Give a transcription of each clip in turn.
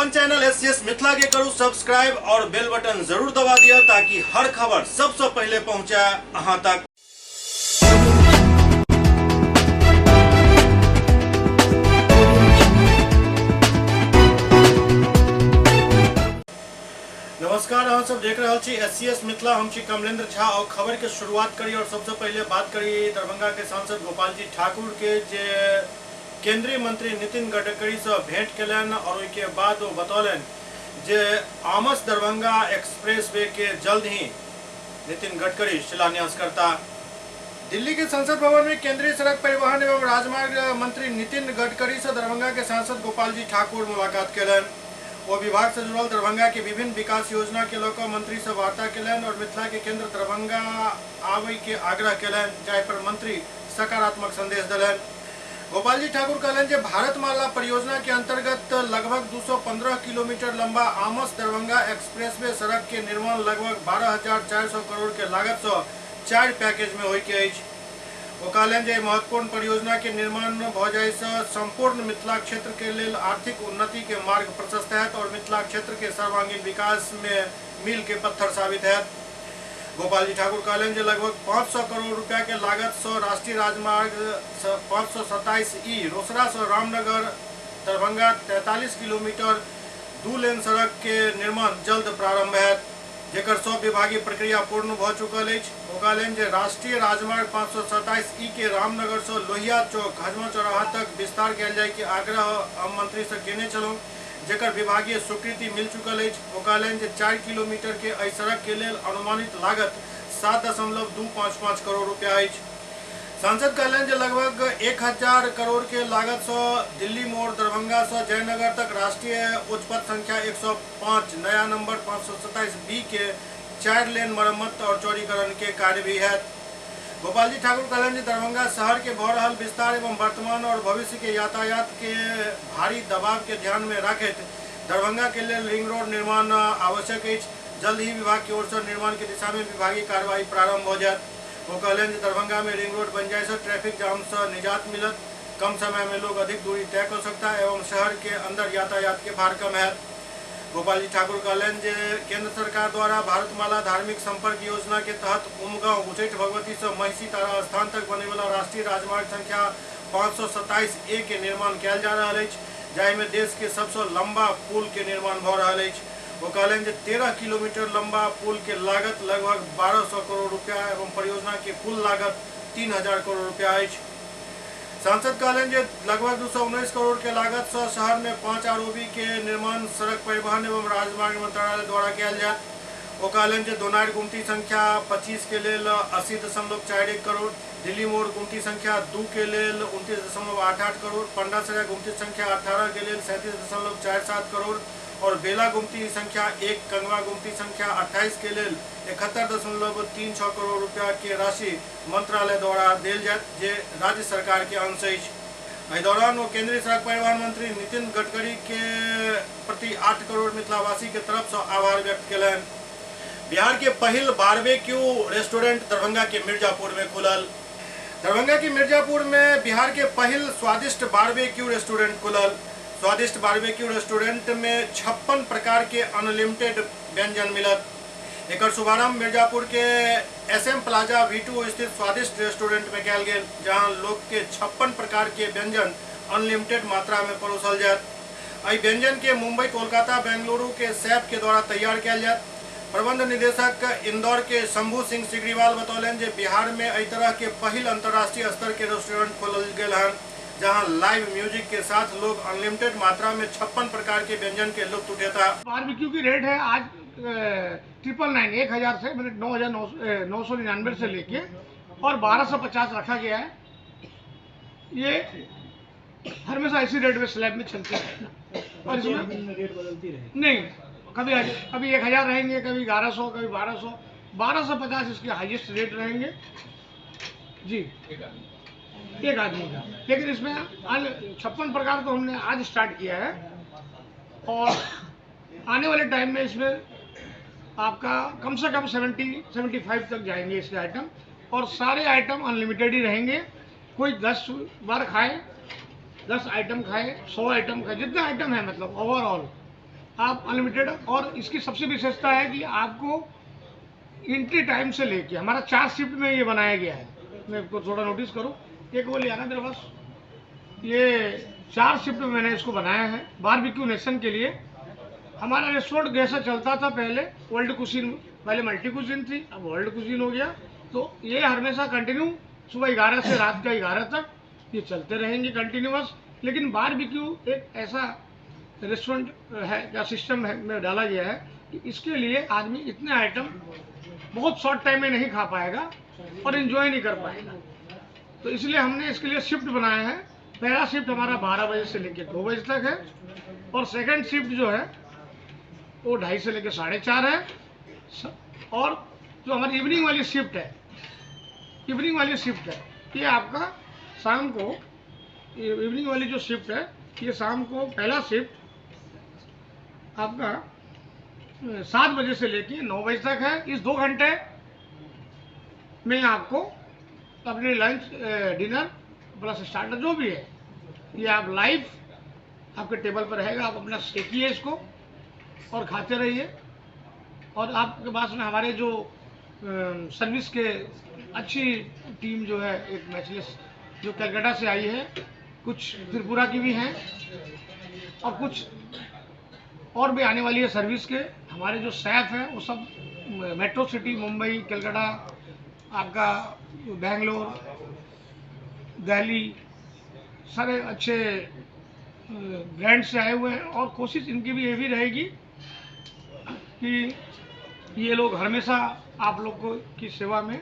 अपन channel SCS Mithila के करू subscribe और बेल बटन जरूर दबा दिया ताकि हर खबर सबसे पहले पहुंचे अहां तक। नमस्कार, हम सब देख रहे छी एससीएस मिथिला। हम छी कमलेंद्र झा और खबर के शुरुआत करी और सबसे पहले बात करी दरभंगा के सांसद गोपाल जी ठाकुर के जे केंद्रीय मंत्री नितिन गडकरी से भेंट कलन और के बाद वो बतौलन जे आमस दरभंगा एक्सप्रेस वे के जल्द ही नितिन गडकरी शिलान्यास करता। दिल्ली के संसद भवन में केंद्रीय सड़क परिवहन एवं राजमार्ग मंत्री नितिन गडकरी से दरभंगा के सांसद गोपाल जी ठाकुर मुलाकात कलन। वो विभाग से जुड़ल दरभंगा के विभिन्न विकास योजना के लोक मंत्री से वार्ता कलन और मिथिला के केंद्र दरभंगा आवे के आग्रह कलन, जाहि पर मंत्री सकारात्मक संदेश दिलन। गोपाल जी ठाकुर कहलन जे भारतमाला परियोजना के अंतर्गत लगभग 215 किलोमीटर लंबा आमस दरभंगा एक्सप्रेसवे सड़क के निर्माण लगभग 12,400 करोड़ के लागत से 4 पैकेज में होय के अछि। वो कहलन जे महत्वपूर्ण परियोजना के निर्माण भ जाय से संपूर्ण मिथिला क्षेत्र के लेल आर्थिक उन्नति के मार्ग प्रशस्त हैत और मिथिला क्षेत्र के सर्वांगीण विकास में मील के पत्थर साबित हैत। गोपाल जी ठाकुर कहलन जे लगभग 500 करोड़ रुपया के लागत से राष्ट्रीय राजमार्ग 527E रोसड़ा से रामनगर दरभंगा 43 किलोमीटर 2 लेन सड़क के निर्माण जल्द प्रारंभ हैत, जेकर सब विभागीय प्रक्रिया पूर्ण भ चुकल अछि। ओ कहलन जे राष्ट्रीय राजमार्ग 527E के रामनगर से लोहिया चौक हजमा चौराहा तक विस्तार कयल जाय के आग्रह हम मंत्री से केने छलहुँ, जेकर विभागीय स्वीकृति मिल चुकल अछि। ओ कहलन जे 4 किलोमीटर के एहि सड़क के लेल अनुमानित लागत 7.255 करोड़ रुपया अछि। सांसद कहलन जे लगभग 1000 करोड़ के लागत से दिल्ली मोड़ दरभंगा से जयनगर तक राष्ट्रीय उच्च पथ संख्या 105 नया नंबर 527B के 4 लेन मरम्मत और चौड़ीकरण के कार्य भी है। गोपाल जी ठाकुर कहलन जे दरभंगा शहर के भ रहल विस्तार एवं वर्तमान और भविष्य के यातायात के भारी दबाव के ध्यान में रखैत दरभंगा के लिए रिंग रोड निर्माण आवश्यक अछि। जल्द ही विभाग की ओर से निर्माण के दिशा में विभागीय कार्रवाई प्रारंभ हो जाए। वो कहलन जे दरभंगा में रिंग रोड बन जाए से ट्रैफिक जाम से निजात मिलत, कम समय में लोग अधिक दूरी तय कर सकता है एवं शहर के अंदर यातायात के भार कम है। गोपाल जी ठाकुर कहलन जे केंद्र सरकार द्वारा भारतमाला धार्मिक संपर्क योजना के तहत उमगांव उच्चैठ भगवती से महिषी तारा स्थान तक बने वाला राष्ट्रीय राजमार्ग संख्या 527A के निर्माण कयल जा रहल अछि, जाहि में देश के सबसे लंबा पुल के निर्माण भ रहल अछि। वो कहलन जे 13 किलोमीटर लंबा पुल के लागत लगभग 1200 करोड़ रुपया एवं परियोजना के कुल लागत 3000 करोड़ रुपया अछि। सांसद कहलन जे लगभग 219 करोड़ के लागत से शहर में 5 ROB के निर्माण सड़क परिवहन एवं राजमार्ग मंत्रालय द्वारा कयल जाय। वो कहलन जे दोनारि गुमती संख्या 25 के लेल 80.41 करोड़, दिल्ली मोड़ गुमती संख्या 2 के लेल 29.88 करोड़, पंडासरा गुमती संख्या 18 के लेल 37.47 करोड़ और बेला गुमती संख्या 1 कंगवा गुमती संख्या 28 के लेल 71.36 करोड़ रुपया के राशि मंत्रालय द्वारा देल जायत, जे राज्य सरकार के अंश अछि। एहि दौरान वो केंद्रीय सड़क परिवहन मंत्री नितिन गडकरी के प्रति 8 करोड़ मिथिलावासी के तरफ से आभार व्यक्त कयलनि। बिहार के पहिल बारबेक्यू रेस्टोरेंट दरभंगा के मिर्जापुर में खुलल। दरभंगा के मिर्जापुर में बिहार के पहिल स्वादिष्ट बारबेक्यू रेस्टोरेंट खुलल। स्वादिष्ट बारबेक्यू रेस्टोरेंट में 56 प्रकार के अनलिमिटेड व्यंजन मिलत। एकर शुभारंभ मिर्जापुर के SM प्लाजा V2 स्थित स्वादिष्ट रेस्टोरेंट में कयल गेल, जहां लोग के 56 प्रकार के व्यंजन अनलिमिटेड मात्रा में परोसल जायत। एहि व्यंजन के मुंबई, कोलकाता, बेंगलुरु के शेफ के द्वारा तैयार कयल जायत। प्रबंध निदेशक इंदौर के शंभू सिंह सिग्रीवाल बतौलन जे बिहार में एहि तरह के पहिल अंतर्राष्ट्रीय स्तर के रेस्टोरेंट खोलल गेल हन, जहां लाइव म्यूजिक के साथ लोग अनलिमिटेड मात्रा में 56 प्रकार के व्यंजन के लुत्फ उठाता। बारबेक्यू की रेट है आज 999 1000 से मतलब 9,999 से लेके और 1250 रखा गया है। ये हमेशा इसी रेट में स्लैब में चलते हैं और इसमें रेट बदलती रहे नहीं, कभी 1000 रहेंगे, कभी 1100, कभी 1200, 1250 इसके हाईएस्ट रेट रहेंगे जी एक आदमी का। लेकिन इसमें 56 प्रकार तो हमने आज स्टार्ट किया है और आने वाले टाइम में इसमें आपका कम से कम 70-75 तक जाएंगे इसके आइटम और सारे आइटम अनलिमिटेड ही रहेंगे। कोई 10 बार खाए, 10 आइटम खाए, 100 आइटम खाए, जितने आइटम है मतलब ओवरऑल आप अनलिमिटेड, और इसकी सबसे विशेषता है कि आपको एंट्री टाइम से लेके हमारा 4 शिफ्ट में ये बनाया गया है। मैं इसको थोड़ा नोटिस करूँ, एक वो ले आना मेरे पास। ये 4 शिफ्ट में मैंने इसको बनाया है बारबेक्यू नेशन के लिए। हमारा रेस्टोरेंट जैसा चलता था पहले, वर्ल्ड कुजीन, पहले मल्टी कुजीन थी, अब वर्ल्ड कुजीन हो गया। तो ये हमेशा कंटिन्यू सुबह 11 से रात का 11 तक ये चलते रहेंगे कंटिन्यूअस। लेकिन बारबेक्यू एक ऐसा रेस्टोरेंट है या सिस्टम है में डाला गया है कि इसके लिए आदमी इतने आइटम बहुत शॉर्ट टाइम में नहीं खा पाएगा और इन्जॉय नहीं कर पाएगा। तो इसलिए हमने इसके लिए शिफ्ट बनाया है। पहला शिफ्ट हमारा 12 बजे से लेकर 2 बजे तक है, और सेकंड शिफ्ट जो है वो 2:30 से लेकर 4:30 है। और जो हमारी इवनिंग वाली शिफ्ट है, ये आपका शाम को, इवनिंग वाली जो शिफ्ट है ये शाम को, पहला शिफ्ट आपका 7 बजे से लेकर 9 बजे तक है। इस 2 घंटे में आपको अपने लंच, डिनर प्लस स्टार्टर जो भी है ये आप लाइव आपके टेबल पर रहेगा। आप अपना सेकिए इसको और खाते रहिए। और आपके पास में हमारे जो सर्विस के अच्छी टीम जो है, एक मैचलेस जो कलकत्ता से आई है, कुछ त्रिपुरा की भी हैं, और कुछ और भी आने वाली है सर्विस के। हमारे जो स्टाफ हैं वो सब मेट्रो सिटी, मुंबई, कलकत्ता, आपका बेंगलोर, दिल्ली, सारे अच्छे ब्रांड से आए हुए हैं। और कोशिश इनकी भी ये भी रहेगी कि ये लोग हमेशा आप लोग को की सेवा में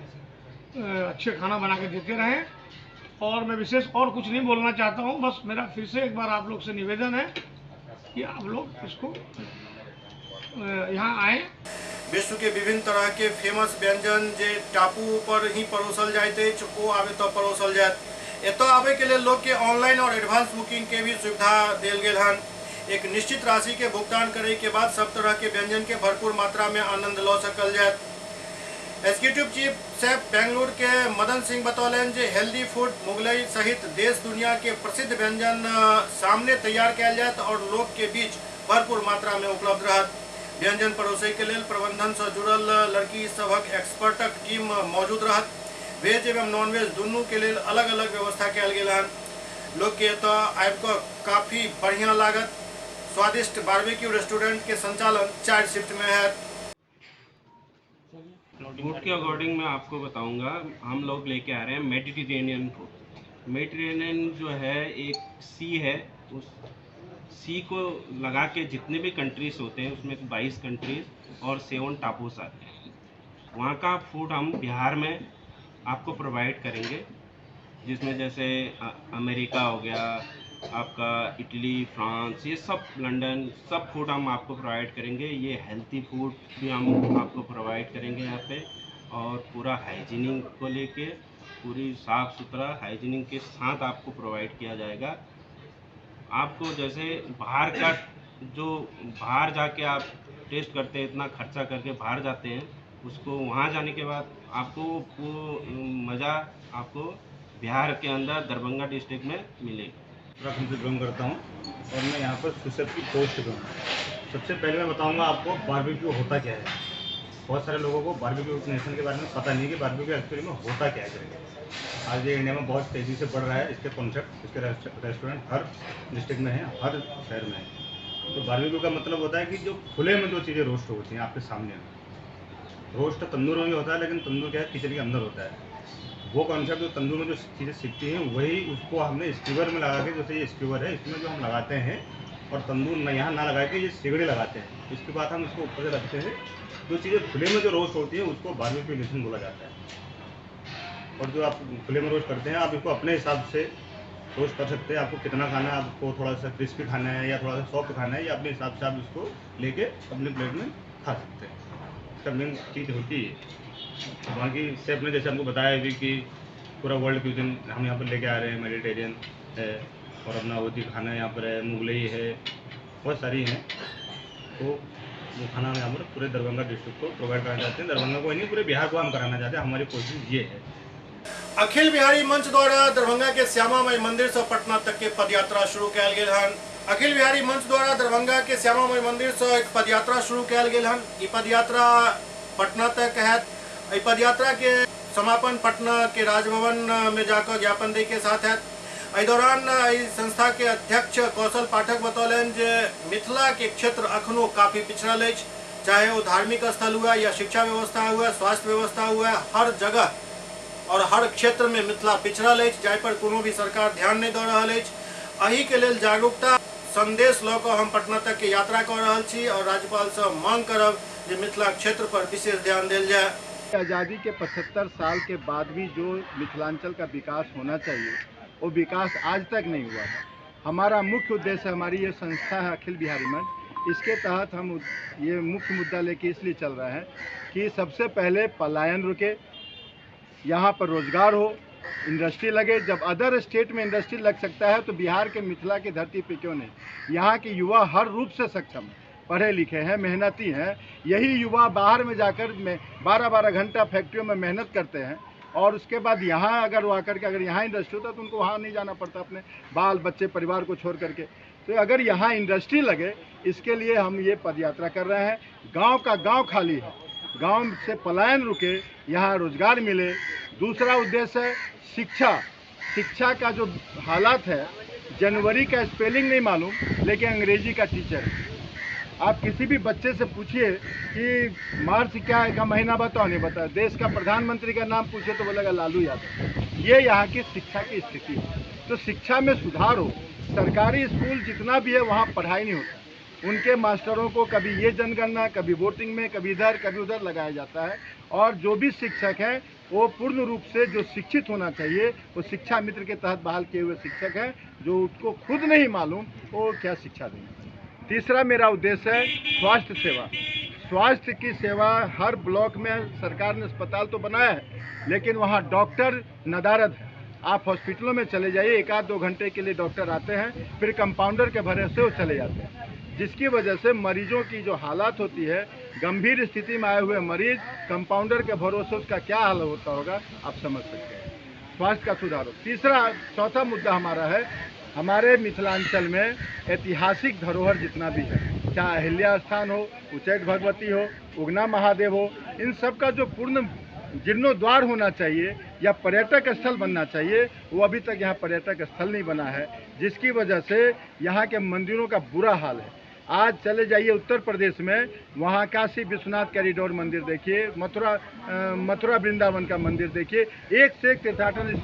अच्छे खाना बना के देते रहें। और मैं विशेष और कुछ नहीं बोलना चाहता हूँ, बस मेरा फिर से एक बार आप लोग से निवेदन है कि आप लोग इसको यहाँ आए। विश्व के विभिन्न तरह के फेमस व्यंजन जे टापू पर ही परोसल जाते वो आवे तो परोसल जाए। एतो आवे के लिए लोग के ऑनलाइन और एडवांस बुकिंग के भी सुविधा दिल गए हन। एक निश्चित राशि के भुगतान करे के बाद सब तरह के व्यंजन के भरपूर मात्रा में आनंद लो सकल जाए। एग्जीक्यूटिव चीफ शेफ बेंगलुरु के मदन सिंह बतौलन जे हेल्दी फूड मुगलई सहित देश दुनिया के प्रसिद्ध व्यंजन सामने तैयार किया जाए और लोग के बीच भरपूर मात्रा में उपलब्ध रहत। व्यंजन परोसे के लिए प्रबंधन से जुड़ल लड़की सबक एक्सपर्टक टीम मौजूद रहत। वेज एवं नॉन वेज दोनों के लिए अलग अलग व्यवस्था किया गया। लोग के तो आबि काफ़ी बढ़िया लागत। स्वादिष्ट बारबेक्यू रेस्टोरेंट के संचालन 4 शिफ्ट में है। फूड के अकॉर्डिंग मैं आपको बताऊंगा, हम लोग लेके आ रहे हैं मेडिटेरेनियन फूड। मेडिटेरेनियन जो है एक सी है, उस सी को लगा के जितने भी कंट्रीज होते हैं उसमें 22 कंट्रीज और 7 टापूस आते हैं। वहाँ का फूड हम बिहार में आपको प्रोवाइड करेंगे, जिसमें जैसे अमेरिका हो गया, आपका इटली, फ्रांस, ये सब, लंदन, सब फूड हम आपको प्रोवाइड करेंगे। ये हेल्थी फूड भी हम आपको प्रोवाइड करेंगे यहाँ पे, और पूरा हाइजीनिक को लेके पूरी साफ़ सुथरा हाइजीनिक के साथ आपको प्रोवाइड किया जाएगा। आपको जैसे बाहर का, जो बाहर जाके आप टेस्ट करते हैं, इतना खर्चा करके बाहर जाते हैं, उसको वहाँ जाने के बाद आपको वो मज़ा आपको बिहार के अंदर दरभंगा डिस्ट्रिक्ट में मिलेगा। उत्तराखंड से बिलोंग करता हूँ और मैं यहाँ पर सुशेफ की पोस्ट पर हूँ। सबसे पहले मैं बताऊँगा आपको बारबेक्यू होता क्या है। बहुत सारे लोगों को बारबेक्यू नेशन के बारे में पता नहीं कि बारबेक्यू एक्चुअली में होता क्या है। आज ये इंडिया में बहुत तेज़ी से बढ़ रहा है। इसके कॉन्सेप्ट, इसके रेस्टोरेंट हर डिस्ट्रिक्ट में है, हर शहर में है। तो बारबेक्यू का मतलब होता है कि जो खुले में जो चीज़ें रोस्ट होती हैं आपके सामने। रोस्ट तंदूर में भी होता है, लेकिन तंदूर क्या है, किचन के अंदर होता है। वो कॉन्सेप्ट जो तंदूर में जो चीज़ें सीखती हैं वही उसको हमने स्क्यूवर में लगा के, जैसे ये स्क्यूवर है इसमें जो हम लगाते हैं, और तंदूर न यहाँ ना लगा के ये सिगड़ी लगाते हैं। इसके बाद हम इसको ऊपर से रखते हैं। जो चीज़ें खुले में जो रोस्ट होती है उसको बारबेक्यू नेशन बोला जाता है। और जो आप खुले में रोस्ट करते हैं, आप इसको अपने हिसाब से रोस्ट कर सकते हैं। आपको कितना खाना है, आपको थोड़ा सा क्रिस्पी खाना है या थोड़ा सा सॉफ्ट खाना है, या अपने हिसाब से आप इसको लेके अपने प्लेट में खा सकते हैं। इसका मेन चीज़ होती है। बाकी शेफ ने जैसे हमको बताया भी कि पूरा वर्ल्ड क्यूजिन हम यहाँ पर लेके आ रहे हैं। मेडिटेरियन है और अपना वो खाना यहाँ पर है, मुगलई है, बहुत सारी हैं। तो वो खाना हम यहाँ पर पूरे दरभंगा डिस्ट्रिक्ट को प्रोवाइड कराना चाहते हैं। दरभंगा को नहीं, पूरे बिहार को हम कराना चाहते हैं। हमारी कोशिश ये है। अखिल बिहारी मंच द्वारा दरभंगा के श्यामा माई मंदिर से पटना तक के पदयात्रा शुरू किया गया है। अखिल बिहारी मंच द्वारा दरभंगा के श्यामा माई मंदिर से एक पदयात्रा शुरू कयल गेल हन। ई पदयात्रा पटना तक हैत। ई पदयात्रा के समापन पटना के राजभवन में जाकर ज्ञापन दे के साथ हैत। एहि दौरान ई संस्था के अध्यक्ष कौशल पाठक बतौलन जे मिथिला के क्षेत्र अखनो काफी पिछड़ल अछि, चाहे वो धार्मिक स्थल हुआ या शिक्षा व्यवस्था हुआ, स्वास्थ्य व्यवस्था हुआ, हर जगह और हर क्षेत्र में मिथिला पिछड़ल अछि, जाहि पर कोनो भी सरकार ध्यान नहीं दे रहल अछि। एहि के लेल जागरूकता संदेश लऽ कऽ हम पटना तक के यात्रा कर रहल छी और राज्यपाल से मांग करब जे मिथिला क्षेत्र पर विशेष ध्यान देल जाए। आज़ादी के 75 साल के बाद भी जो मिथिलांचल का विकास होना चाहिए वो विकास आज तक नहीं हुआ है। हमारा मुख्य उद्देश्य, हमारी ये संस्था है अखिल बिहारी मंच, इसके तहत हम ये मुख्य मुद्दा लेके इसलिए चल रहे हैं कि सबसे पहले पलायन रुके, यहाँ पर रोजगार हो, इंडस्ट्री लगे। जब अदर स्टेट में इंडस्ट्री लग सकता है तो बिहार के मिथिला की धरती पे क्यों नहीं। यहाँ के युवा हर रूप से सक्षम है, पढ़े लिखे हैं, मेहनती हैं। यही युवा बाहर में जाकर 12-12 घंटा फैक्ट्रियों में मेहनत करते हैं और उसके बाद यहाँ अगर वो आकर के अगर यहाँ इंडस्ट्री होता तो उनको वहाँ नहीं जाना पड़ता अपने बाल बच्चे परिवार को छोड़ करके। तो अगर यहाँ इंडस्ट्री लगे, इसके लिए हम ये पदयात्रा कर रहे हैं। गांव का गांव खाली है, गांव से पलायन रुके, यहाँ रोजगार मिले। दूसरा उद्देश्य है शिक्षा का जो हालात है, जनवरी का स्पेलिंग नहीं मालूम लेकिन अंग्रेजी का टीचर है। आप किसी भी बच्चे से पूछिए कि मार्च क्या का महीना बताओ, नहीं बताया। देश का प्रधानमंत्री का नाम पूछे तो बोलेगा लालू यादव। ये यहाँ की शिक्षा की स्थिति है। तो शिक्षा में सुधार हो। सरकारी स्कूल जितना भी है वहाँ पढ़ाई नहीं होता। उनके मास्टरों को कभी ये जनगणना, कभी वोटिंग में, कभी इधर कभी उधर लगाया जाता है। और जो भी शिक्षक हैं वो पूर्ण रूप से जो शिक्षित होना चाहिए वो शिक्षा मित्र के तहत बहाल किए हुए शिक्षक हैं, जो उसको खुद नहीं मालूम वो क्या शिक्षा देंगे। तीसरा मेरा उद्देश्य है स्वास्थ्य सेवा। स्वास्थ्य की सेवा हर ब्लॉक में सरकार ने अस्पताल तो बनाया है, लेकिन वहाँ डॉक्टर नदारद है। आप हॉस्पिटलों में चले जाइए, 1-2 घंटे के लिए डॉक्टर आते हैं, फिर कंपाउंडर के भरोसे वो चले जाते हैं, जिसकी वजह से मरीजों की जो हालात होती है, गंभीर स्थिति में आए हुए मरीज, कंपाउंडर के भरोसे उसका क्या हाल होता होगा आप समझ सकते हैं। स्वास्थ्य का सुधार हो। चौथा मुद्दा हमारा है, हमारे मिथिलांचल में ऐतिहासिक धरोहर जितना भी है, चाहे अहिल्या स्थान हो, उच्चैठ भगवती हो, उगना महादेव हो, इन सब का जो पूर्ण जीर्णोद्वार होना चाहिए या पर्यटक स्थल बनना चाहिए, वो अभी तक यहाँ पर्यटक स्थल नहीं बना है, जिसकी वजह से यहाँ के मंदिरों का बुरा हाल है। आज चले जाइए उत्तर प्रदेश में, वहाँ काशी विश्वनाथ कॉरिडोर मंदिर देखिए, मथुरा वृंदावन का मंदिर देखिए, एक से एक तीर्थाटन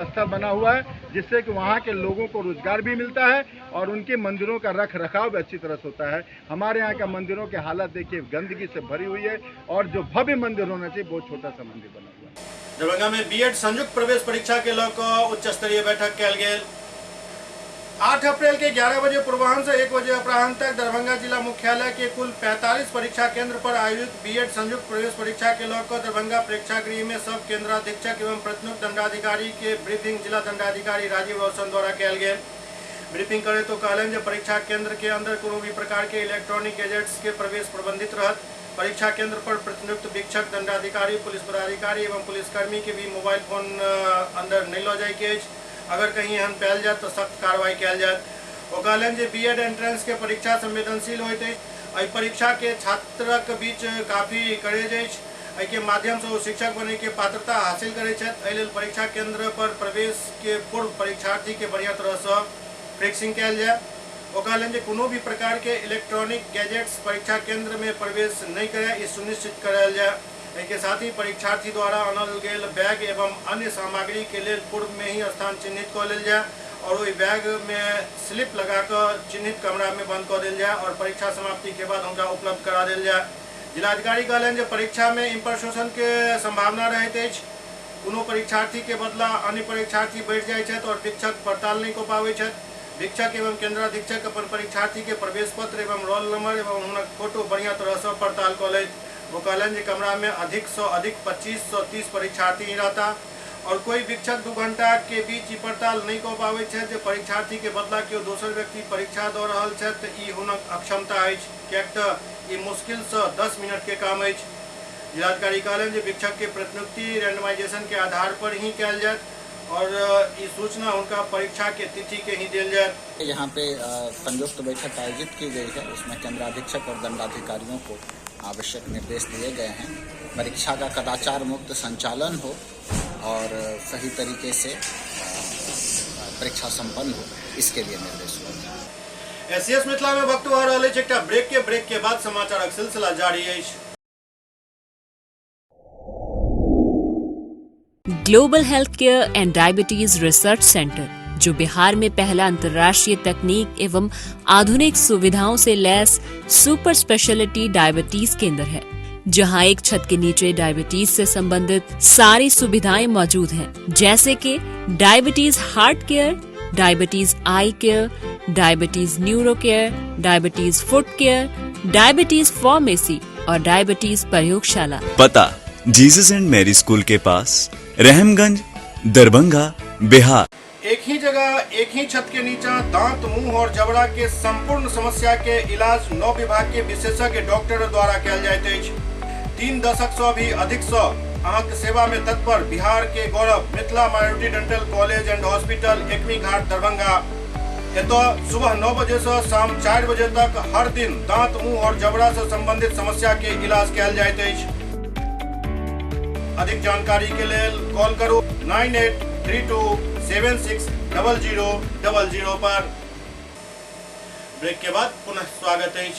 स्थल बना हुआ है, जिससे कि वहाँ के लोगों को रोजगार भी मिलता है और उनके मंदिरों का रख रखाव भी अच्छी तरह से होता है। हमारे यहाँ का मंदिरों के हालत देखिए, गंदगी से भरी हुई है और जो भव्य मंदिर होना चाहिए बहुत छोटा सा मंदिर बना हुआ है। दरभंगा में बीएड संयुक्त प्रवेश परीक्षा के लऽ उच्च स्तरीय बैठक कयल गेल। 8 अप्रैल के 11 बजे पूर्वाह्न से 1 बजे अपराह्न तक दरभंगा जिला मुख्यालय के कुल 45 परीक्षा केंद्र पर आयोजित बीएड संयुक्त प्रवेश परीक्षा के लऽ दरभंगा प्रेक्षागृह में सब केंद्राधीक्षक एवं प्रतिनियुक्त दंडाधिकारी के ब्रीफिंग जिला दंडाधिकारी राजीव रोशन द्वारा कयल गेल। ब्रीफिंग करे तो कहलन जे परीक्षा केंद्र के अंदर कोनो भी प्रकार के इलेक्ट्रॉनिक गैजेट्स के प्रवेश प्रबंधित रहत। परीक्षा केंद्र पर प्रतिनियुक्त वीक्षक, दंडाधिकारी, पुलिस पदाधिकारी एवं पुलिसकर्मी के भी मोबाइल फोन अंदर नहीं लऽ जाय के। अगर कहीं एहन पायल जाए तो सख्त कार्रवाई कयल जाए। ओ कहलन जे बीएड एंट्रेंस के परीक्षा संवेदनशील होइत अछि। एहि परीक्षा के छात्रक बीच काफी करेज अछि। के माध्यम से वो शिक्षक बने के पात्रता हासिल करे छथि। एहि लेल परीक्षा केंद्र पर प्रवेश के पूर्व परीक्षार्थी के बढ़िया तरह से फिक्सिंग कयल जाए। वो कहलन जे कोनो भी प्रकार के इलेक्ट्रॉनिक गैजेट्स परीक्षा केंद्र में प्रवेश नहीं करे, ई सुनिश्चित करायल जाए। इसके साथ ही परीक्षार्थी द्वारा आनल गेल बैग एवं अन्य सामग्री के लिए पूर्व में ही स्थान चिन्हित कर लेल जाए और वही बैग में स्लिप लगाकर चिन्हित कमरा में बंद कर दिल जाए और परीक्षा समाप्ति के बाद उनका उपलब्ध करा दिल जाए। जिलाधिकारी कहलन जे परीक्षा में इम्पर्सोशन के संभावना रहैत अछि। कोनो परीक्षार्थी के बदला अन्य परीक्षार्थी बैठ जाइत छथि और शिक्षक पड़ताल नहीं कऽ पाबै छथि। शिक्षक एवं केंद्राधीक्षक अपन परीक्षार्थी के प्रवेश पत्र एवं रोल नंबर एवं हुनक फोटो बढ़िया तरह से पड़ताल कऽ लैत। वो कहलन जे कमरा में अधिक से अधिक 25-30 परीक्षार्थी ही रहता और कोई शिक्षक 2 घंटा के बीच पड़ताल नहीं कऽ पाबै छै जे परीक्षार्थी के बदला केओ दोसर व्यक्ति परीक्षा दऽ रहल छथि तऽ ई हुनक अक्षमता अछि, किएक तऽ ई मुश्किल से 10 मिनट के काम अछि। जिलाधिकारी कहलन जे शिक्षक के प्रतिनियुक्ति रैंडमाइजेशन के आधार पर ही कयल जायत और ये सूचना उनका परीक्षा के तिथि के ही दिल जाए। यहाँ पे संयुक्त बैठक आयोजित की गई है। उसमें केंद्राधीक्षक और दंडाधिकारियों को आवश्यक निर्देश दिए गए हैं। परीक्षा का कदाचार मुक्त संचालन हो और सही तरीके से परीक्षा संपन्न हो, इसके लिए निर्देश हुए। एससीएस मिथिला में वक्त आ रहा है ब्रेक के बाद समाचारक सिलसिला जारी है। Global health care and diabetes research centre, जो बिहार में पहला अंतर्राष्ट्रीय तकनीक एवं आधुनिक सुविधाओं से लैस सुपर स्पेशलिटी डायबिटीज केंद्र है, जहां एक छत के नीचे डायबिटीज से संबंधित सारी सुविधाएं मौजूद हैं, जैसे कि diabetes heart care, diabetes eye care, diabetes neuro care, diabetes foot care, diabetes pharmacy और डायबिटीज प्रयोगशाला। पता जीसस एंड मैरी स्कूल के पास, रहमगंज, दरभंगा, बिहार। एक ही जगह एक ही छत के नीचे दांत, मुंह और जबड़ा के संपूर्ण समस्या के इलाज 9 विभाग के विशेषज्ञ डॉक्टर द्वारा कयल जाइत अछि। 3 दशक से भी अधिक से अहाँक सेवा में तत्पर बिहार के गौरव Mithila minority dental college and hospital, Ekmi Ghat, Darbhanga. एतो सुबह 9 बजे से शाम 4 बजे तक हर दिन दांत, मुंह और जबड़ा से संबंधित समस्या के इलाज कयल जाइत अछि। अधिक जानकारी के लिए कॉल करो 9832760000 पर। ब्रेक के बाद पुनः स्वागत है।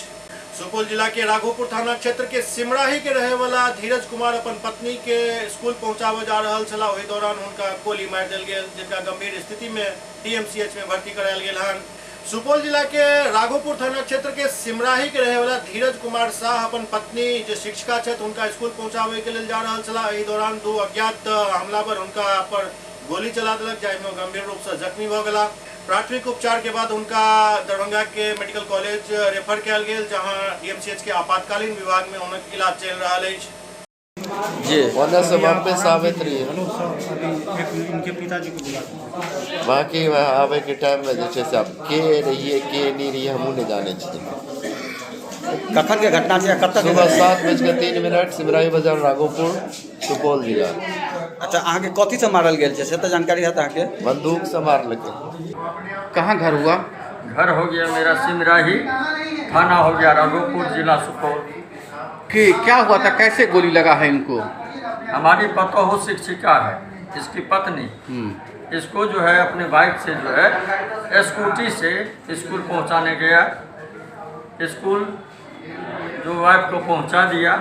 सुपौल जिला के राघोपुर थाना क्षेत्र के सिमराही के रहे वाला धीरज कुमार अपन पत्नी के स्कूल पहुंचावे जा रहल छला। ओहि दौरान उनका गोली मार देल गेल, जिनका गंभीर स्थिति में डीएमसीएच में भर्ती करायल गेल हन। सुपौल जिला के राघोपुर थाना क्षेत्र के सिमराही के रहे वाला धीरज कुमार शाह अपन पत्नी जो शिक्षिका छथि उनका स्कूल पहुंचावे के लिए जा रहल छला। एहि दौरान 2 अज्ञात हमलावर उनका पर गोली चला देलक, जाहिमे गंभीर रूप से जख्मी भ गेला। प्राथमिक उपचार के बाद उनका दरभंगा के मेडिकल कॉलेज रेफर कयल गेल, जहां डीएमसीएच के आपातकालीन विभाग में उनक इलाज चल रहा है। जी ओने से वापस आबैत रहिए, उनके पिताजी को बुला बाकी आबे के टाइम में जे छै से आब के रहिए के नहीं रहिए हमहूँ नहीं जाने छियै। कखन के घटना छै, कब तक? सुबह 7:03 सिमराही बाजार, राघोपुर, सुपौल जिला। अच्छा, अहाँ के कथी से मारल गेल छै से तो जानकारी है अहाँ के? बंदूक से मारलकै। कहाँ घर हुआ? घर हो गया मेरा सिमराही, थाना हो गया राघोपुर, जिला सुपौल। कि क्या हुआ था, कैसे गोली लगा है इनको? हमारी पतोहू शिक्षिका है, इसकी पत्नी इसको जो है अपने बाइक से जो है स्कूटी से स्कूल पहुंचाने गया। स्कूल जो वाइफ को पहुंचा दिया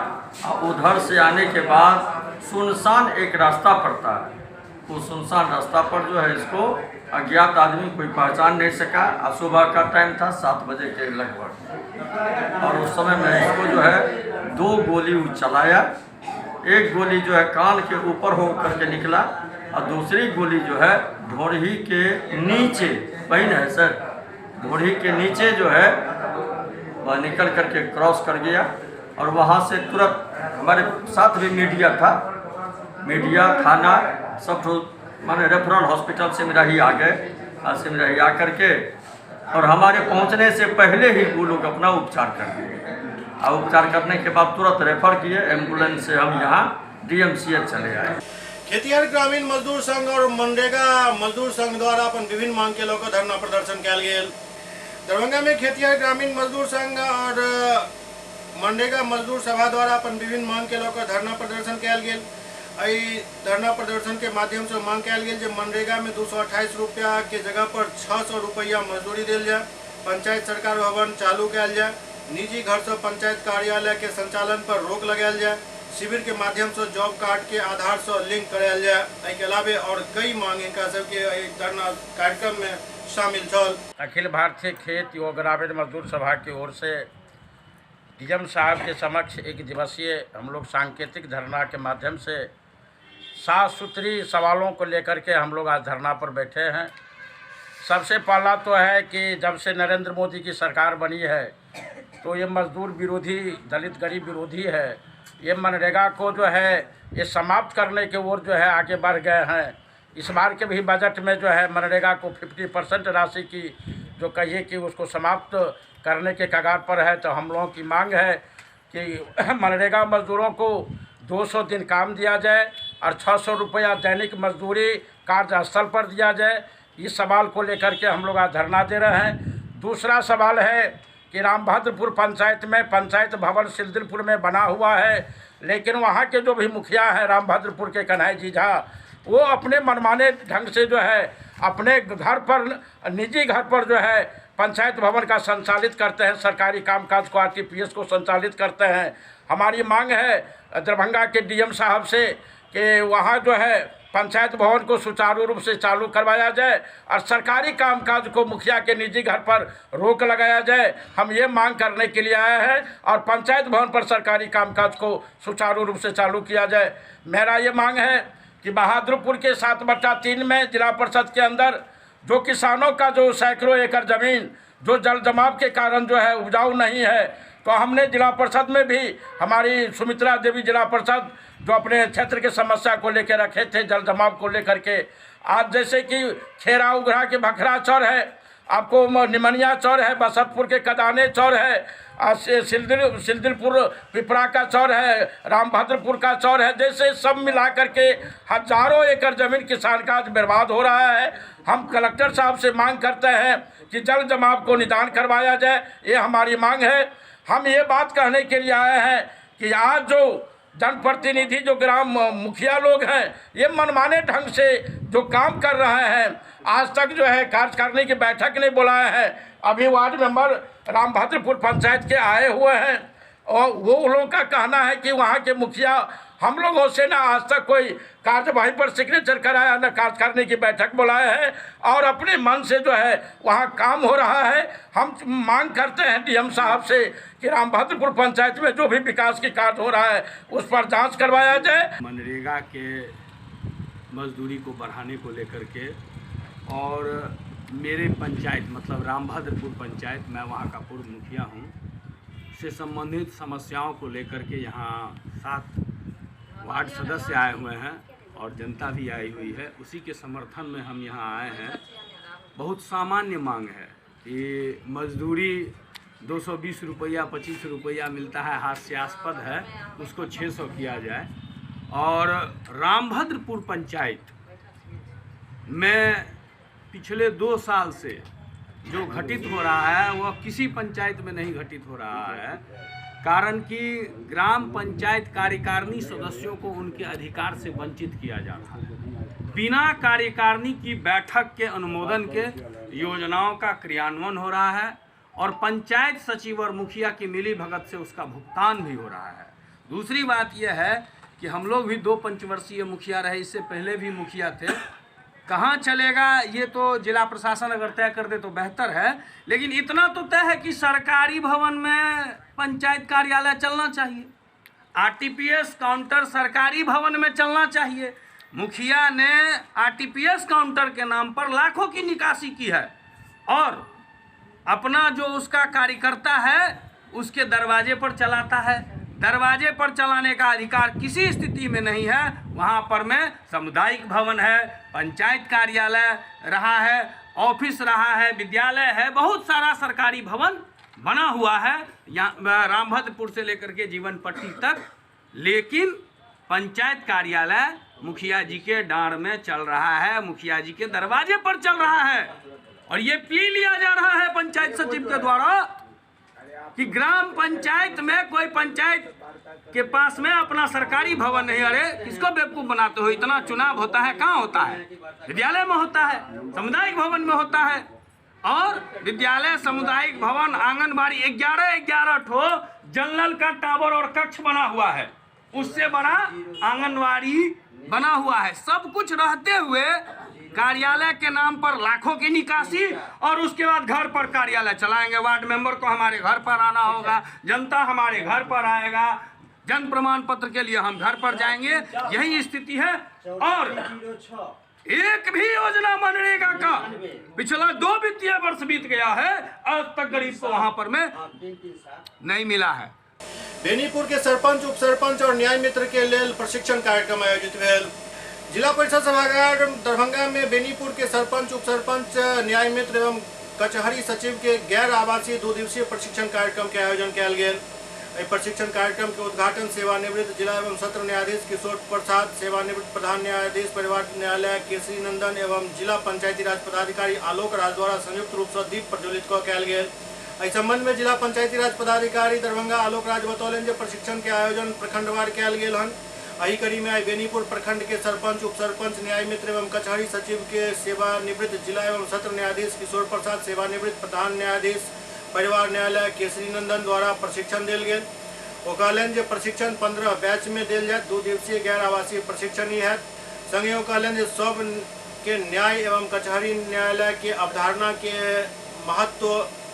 और उधर से आने के बाद सुनसान एक रास्ता पड़ता है। उस सुनसान रास्ता पर जो है इसको अज्ञात आदमी कोई पहचान नहीं सका। और सुबह का टाइम था 7 बजे के लगभग, और उस समय में इसको जो है 2 गोली चलाया। एक गोली जो है कान के ऊपर हो करके निकला और दूसरी गोली जो है ढोढ़ी के नीचे, वही ना है सर, ढोढ़ी के नीचे जो है वह निकल करके क्रॉस कर गया। और वहाँ से तुरंत हमारे साथ भी मीडिया था, मीडिया थाना सब माने रेफरल हॉस्पिटल सिमराही आ गए। और सिमराही आ करके और हमारे पहुंचने से पहले ही वो लोग अपना उपचार कर दिए। और उपचार करने के बाद तुरंत रेफर किए, एम्बुलेंस से हम यहाँ डीएमसीएच चले आए। खेतिहर ग्रामीण मजदूर संघ और मनरेगा मजदूर संघ द्वारा अपन विभिन्न मांग के लेकर धरना प्रदर्शन कयल गेल। दरभंगा में खेतिहर ग्रामीण मजदूर संघ और मनरेगा मजदूर सभा द्वारा अपन विभिन्न मांग के लेकर धरना प्रदर्शन कयल गेल। एहि धरना प्रदर्शन के माध्यम से मांग कयल गेल जे मनरेगा में 228 रुपया के जगह पर 600 रुपया मजदूरी देल जाए, पंचायत सरकार भवन चालू कयल जाए, निजी घर से पंचायत कार्यालय के संचालन पर रोक लगायल जाए, शिविर के माध्यम से जॉब कार्ड के आधार से लिंक करायल जाए। एहिके अलावे और कई मांग हिनका सबके धरना कार्यक्रम में शामिल छल। अखिल भारतीय खेत योग ग्रामीण मजदूर सभा की ओर से डीएम साहब के समक्ष एक दिवसीय हम लोग सांकेतिक धरना के माध्यम से साफ सुथरी सवालों को लेकर के हम लोग आज धरना पर बैठे हैं। सबसे पहला तो है कि जब से नरेंद्र मोदी की सरकार बनी है तो ये मजदूर विरोधी, दलित गरीब विरोधी है। ये मनरेगा को जो है ये समाप्त करने के ओर जो है आगे बढ़ गए हैं। इस बार के भी बजट में जो है मनरेगा को 50% राशि की जो कहिए कि उसको समाप्त करने के कगार पर है। तो हम लोगों की मांग है कि मनरेगा मजदूरों को 200 दिन काम दिया जाए और 600 रुपया दैनिक मजदूरी कार्यस्थल पर दिया जाए। इस सवाल को लेकर के हम लोग आज धरना दे रहे हैं। दूसरा सवाल है कि रामभद्रपुर पंचायत में पंचायत भवन सिलदिलपुर में बना हुआ है, लेकिन वहाँ के जो भी मुखिया हैं रामभद्रपुर के कन्हैया जी झा, वो अपने मनमाने ढंग से जो है अपने घर पर, निजी घर पर जो है पंचायत भवन का संचालित करते हैं, सरकारी कामकाज को आरटीपीएस को संचालित करते हैं। हमारी मांग है दरभंगा के डीएम साहब से कि वहाँ जो है पंचायत भवन को सुचारू रूप से चालू करवाया जाए और सरकारी कामकाज को मुखिया के निजी घर पर रोक लगाया जाए। हम ये मांग करने के लिए आए हैं और पंचायत भवन पर सरकारी कामकाज को सुचारू रूप से चालू किया जाए। मेरा ये मांग है कि बहादुरपुर के 7/3 में जिला परिषद के अंदर जो किसानों का जो सैकड़ों एकड़ ज़मीन जो जल जमाव के कारण जो है उपजाऊ नहीं है, तो हमने जिला परिषद में भी हमारी सुमित्रा देवी जिला परिषद जो अपने क्षेत्र के समस्या को लेकर रखे थे, जल जमाव को लेकर के, आज जैसे कि खेरा उघरा के भखरा चौर है, आपको निमनिया चौर है, बसतपुर के कदाने चौर है, सिलदिलपुर पिपरा का चौर है, रामभद्रपुर का चौर है, जैसे सब मिला करके हजारों एकड़ जमीन किसान का आज बर्बाद हो रहा है। हम कलेक्टर साहब से मांग करते हैं कि जल जमाव को निदान करवाया जाए, ये हमारी मांग है। हम ये बात कहने के लिए आए हैं कि आज जो जनप्रतिनिधि जो ग्राम मुखिया लोग हैं, ये मनमाने ढंग से जो काम कर रहे हैं, आज तक जो है कार्यकारिणी की बैठक नहीं बुलाए हैं। अभी वार्ड मेंबर रामभद्रपुर पंचायत के आए हुए हैं और वो लोगों का कहना है कि वहाँ के मुखिया हम लोगों से ना आज तक कोई कार्यवाही पर सिग्नेचर कराया, न कार्यकारिणी की बैठक बुलाए हैं और अपने मन से जो है वहाँ काम हो रहा है। हम मांग करते हैं डीएम साहब से कि रामभद्रपुर पंचायत में जो भी विकास की कार्य हो रहा है उस पर जांच करवाया जाए। मनरेगा के मजदूरी को बढ़ाने को लेकर के और मेरे पंचायत मतलब रामभद्रपुर पंचायत, मैं वहाँ का पूर्व मुखिया हूँ, से संबंधित समस्याओं को लेकर के यहाँ 7 वार्ड सदस्य आए हुए हैं और जनता भी आई हुई है। उसी के समर्थन में हम यहाँ आए हैं। बहुत सामान्य मांग है कि मजदूरी 220 रुपया 25 रुपया मिलता है, हास्यास्पद है, उसको 600 किया जाए। और रामभद्रपुर पंचायत में पिछले 2 साल से जो घटित हो रहा है वह किसी पंचायत में नहीं घटित हो रहा है, कारण कि ग्राम पंचायत कार्यकारिणी सदस्यों को उनके अधिकार से वंचित किया जा रहा है। बिना कार्यकारिणी की बैठक के अनुमोदन के योजनाओं का क्रियान्वयन हो रहा है और पंचायत सचिव और मुखिया की मिली भगत से उसका भुगतान भी हो रहा है। दूसरी बात यह है कि हम लोग भी 2 पंचवर्षीय मुखिया रहे, इससे पहले भी मुखिया थे। कहाँ चलेगा ये तो जिला प्रशासन अगर तय कर दे तो बेहतर है, लेकिन इतना तो तय है कि सरकारी भवन में पंचायत कार्यालय चलना चाहिए, आरटीपीएस काउंटर सरकारी भवन में चलना चाहिए। मुखिया ने आरटीपीएस काउंटर के नाम पर लाखों की निकासी की है और अपना जो उसका कार्यकर्ता है उसके दरवाजे पर चलाता है। दरवाजे पर चलाने का अधिकार किसी स्थिति में नहीं है। वहाँ पर में सामुदायिक भवन है, पंचायत कार्यालय रहा है, ऑफिस रहा है, विद्यालय है, बहुत सारा सरकारी भवन बना हुआ है यहाँ रामभद्रपुर से लेकर के जीवन पट्टी तक, लेकिन पंचायत कार्यालय मुखिया जी के डाँड़ में चल रहा है, मुखिया जी के दरवाजे पर चल रहा है। और ये पी लिया जा रहा है पंचायत सचिव के द्वारा कि ग्राम पंचायत में कोई पंचायत के पास में अपना सरकारी भवन नहीं। अरे किसको बेवकूफ़ बनाते हो? इतना चुनाव होता है, कहाँ होता है? विद्यालय में होता है, सामुदायिक भवन में होता है। और विद्यालय, सामुदायिक भवन, आंगनबाड़ी 11 ठो जंगल का टावर और कक्ष बना हुआ है, उससे बड़ा आंगनबाड़ी बना हुआ है। सब कुछ रहते हुए कार्यालय के नाम पर लाखों की निकासी और उसके बाद घर पर कार्यालय चलाएंगे। वार्ड मेंबर को हमारे घर पर आना होगा, जनता हमारे घर पर आएगा, जन प्रमाण पत्र के लिए हम घर पर जाएंगे। यही स्थिति है। और एक भी योजना मनरेगा का पिछला 2 वित्तीय वर्ष बीत गया है, आज तक गरीब को वहां पर में नहीं मिला है। बेनीपुर के सरपंच, उप सरपंच और न्याय मित्र के लिए प्रशिक्षण कार्यक्रम आयोजित भेल। जिला परिषद सभागार दरभंगा में बेनीपुर के सरपंच, उप सरपंच, न्याय मित्र एवं कचहरी सचिव के गैर आवासीय 2 दिवसीय प्रशिक्षण कार्यक्रम के आयोजन किया गेल। प्रशिक्षण कार्यक्रम के उद्घाटन सेवानिवृत्त जिला एवं सत्र न्यायाधीश किशोर प्रसाद, सेवानिवृत्त प्रधान न्यायाधीश परिवार न्यायालय केसरी नंदन एवं जिला पंचायती राज पदाधिकारी आलोक राज द्वारा संयुक्त रूप से दीप प्रज्वलित कयल गेल। एहि संबंध में जिला पंचायती राज पदाधिकारी दरभंगा आलोक राज बतौलन जे प्रशिक्षण के आयोजन प्रखंडवार कयल गेल हन। एहि कड़ी में आई बेनीपुर प्रखंड के सरपंच, उप सरपंच, न्याय मित्र एवं कचहरी सचिव के सेवानिवृत्त जिला एवं सत्र न्यायाधीश किशोर प्रसाद, सेवानिवृत्त प्रधान न्यायाधीश परिवार न्यायालय केसरी नंदन द्वारा प्रशिक्षण दिल गेल। ओ कहलन जे प्रशिक्षण 15 बैच में दिल जाए। 2 दिवसीय गैर आवासीय प्रशिक्षण ही है। संगे ओ कहलन जे सब के न्याय एवं कचहरी न्यायालय के अवधारणा के महत्व,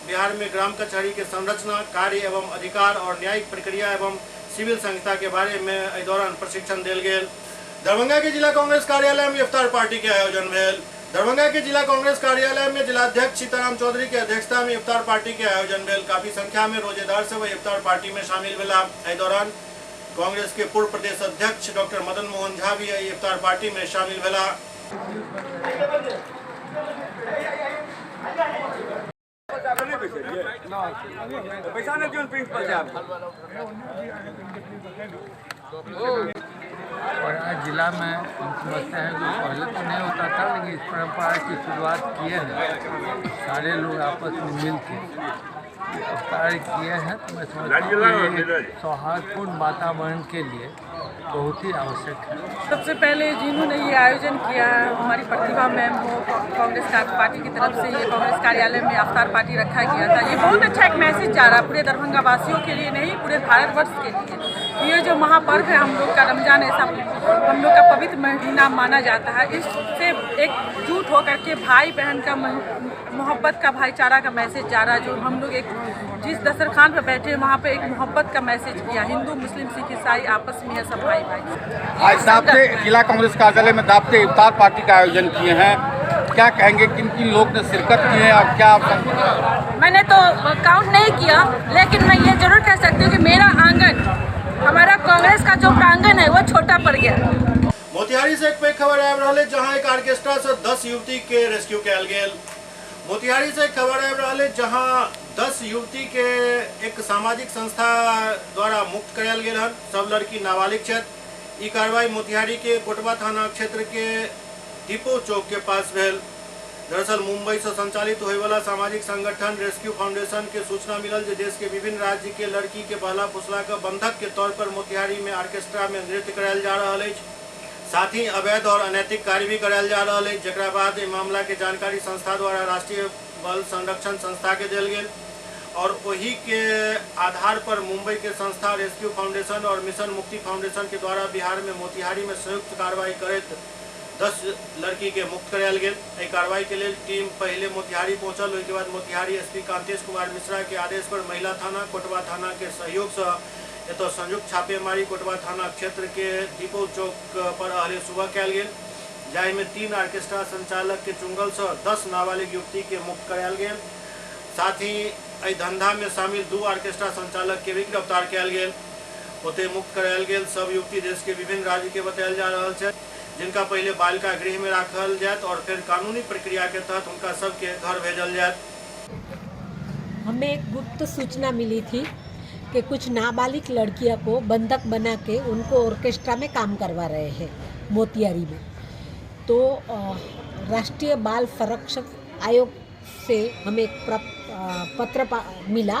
बिहार में ग्राम कचहरी के संरचना, कार्य एवं अधिकार और न्यायिक प्रक्रिया एवं सिविल संहिता के बारे में एहि दौरान प्रशिक्षण दिल गेल। दरभंगा के जिला कांग्रेस कार्यालय में इफ्तार पार्टी के आयोजन भेल। दरभंगा के जिला कांग्रेस कार्यालय में जिलाध्यक्ष सीताराम चौधरी के अध्यक्षता में इफ्तार पार्टी के आयोजन भेल। काफी संख्या में रोजेदार सब इफ्तार पार्टी में शामिल भेला। एहि दौरान कांग्रेस के पूर्व प्रदेश अध्यक्ष डॉक्टर मदन मोहन झा भी इफ्तार पार्टी में शामिल भेला। और आज जिला में हम समझते हैं जो पहले तो नहीं होता था, लेकिन इस परंपरा की शुरुआत किए हैं सारे लोग आपस में मिल के इफ्तार किए हैं। तो मैं समझता हूँ कि सौहार्दपूर्ण वातावरण के लिए बहुत ही आवश्यक है। सबसे पहले जिन्होंने ये आयोजन किया है, हमारी प्रतिभा मैम हो, कांग्रेस पार्टी की तरफ से ये कांग्रेस कार्यालय में इफ्तार पार्टी रखा गया था। ये बहुत अच्छा एक मैसेज जा रहा है पूरे दरभंगा वासियों के लिए नहीं, पूरे भारतवर्ष के लिए। ये जो महापर्व है हम लोग का रमजान, ऐसा हम लोग का पवित्र महीना माना जाता है। इससे एकजुट होकर के भाई बहन का मोहब्बत का, भाईचारा का मैसेज जा रहा है। जो हम लोग एक जिस दस्तरखान पर बैठे वहाँ पे एक मोहब्बत का मैसेज किया। हिंदू, मुस्लिम, सिख, ईसाई आपस में है सब भाई भाई। आज दावते जिला कांग्रेस कार्यालय में दावते इफ्तार पार्टी का आयोजन किए हैं, क्या कहेंगे, किन किन लोग ने शिरकत की है और क्या? मैंने तो काउंट नहीं किया, लेकिन मैं ये जरूर कह सकती हूँ कि मेरा आंगन, हमारा कांग्रेस का जो प्रांगण है वो छोटा पड़ गया। मोतिहारी से एक पैघ खबर आबि रहल अछि जहां एक ऑर्केस्ट्रा से 10 युवती के रेस्क्यू कयल गेल। मोतिहारी से एक खबर आबि रहल अछि जहां 10 युवती के एक सामाजिक संस्था द्वारा मुक्त करायल गेल हन। सब लड़की नाबालिग छथि। ई कार्रवाई मोतिहारी के कोटवा थाना क्षेत्र के डिपो चौक के पास भेल। दरअसल मुंबई से संचालित होने वाला सामाजिक संगठन रेस्क्यू फाउंडेशन के सूचना मिलल जे देश के विभिन्न राज्य के लड़की के बहला फुसला के बंधक के तौर पर मोतिहारी में ऑर्केस्ट्रा में नृत्य करायल जा रहा है। साथ ही अवैध और अनैतिक कार्य भी करायल जा रहा है। जकरा बाद मामला के जानकारी संस्था द्वारा राष्ट्रीय बाल संरक्षण संस्था के दिल गेल और वही के आधार पर मुंबई के संस्था रेस्क्यू फाउंडेशन और मिशन मुक्ति फाउंडेशन के द्वारा बिहार में मोतिहारी में संयुक्त कार्रवाई करत 10 लड़की के मुक्त करायल गेल। कार्रवाई के लिए टीम पहले मोतिहारी पहुंचल। उसके बाद मोतिहारी एसपी कांतेश कुमार मिश्रा के आदेश पर महिला थाना कोटवा थाना के सहयोग से एतो संयुक्त छापेमारी कोटवा थाना क्षेत्र के डिपो चौक पर अहले सुबह कयल गेल, जाहि में 3 ऑर्केस्ट्रा संचालक के चुंगल से 10 नाबालिग युवती के मुक्त करायल गेल। साथ ही एहि धंधा में शामिल 2 ऑर्केस्ट्रा संचालक के भी गिरफ्तार कयल गेल। ओते मुक्त करायल गेल सब युवती देश के विभिन्न राज्य के बतायल जा रहा है, जिनका पहले बालिका गृह में रखल जात और फिर कानूनी प्रक्रिया के तहत उनका सबके घर भेजल जात। हमें एक गुप्त सूचना मिली थी कि कुछ नाबालिग लड़कियों को बंधक बना के उनको ऑर्केस्ट्रा में काम करवा रहे हैं मोतिहारी में। तो राष्ट्रीय बाल संरक्षण आयोग से हमें एक पत्र मिला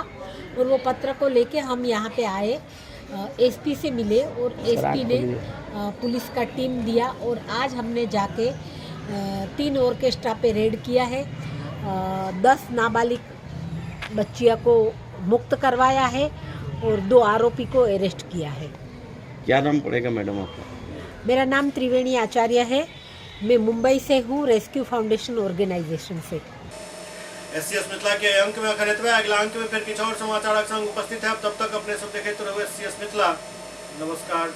और वो पत्र को लेके हम यहाँ पे आए। एसपी से मिले और एसपी ने पुलिस का टीम दिया और आज हमने जाके 3 ऑर्केस्ट्रा पे रेड किया है। 10 नाबालिग बच्चियों को मुक्त करवाया है और 2 आरोपी को अरेस्ट किया है। क्या नाम पड़ेगा मैडम आपका? मेरा नाम त्रिवेणी आचार्य है। मैं मुंबई से हूँ, रेस्क्यू फाउंडेशन ऑर्गेनाइजेशन से। एससीएस मिथिला के अंक में अखन एतबे। अगला अंक में फिर किछु और समाचारक संग उपस्थित है। तब तक अपने सब देखते रहो एससीएस मिथिला। नमस्कार।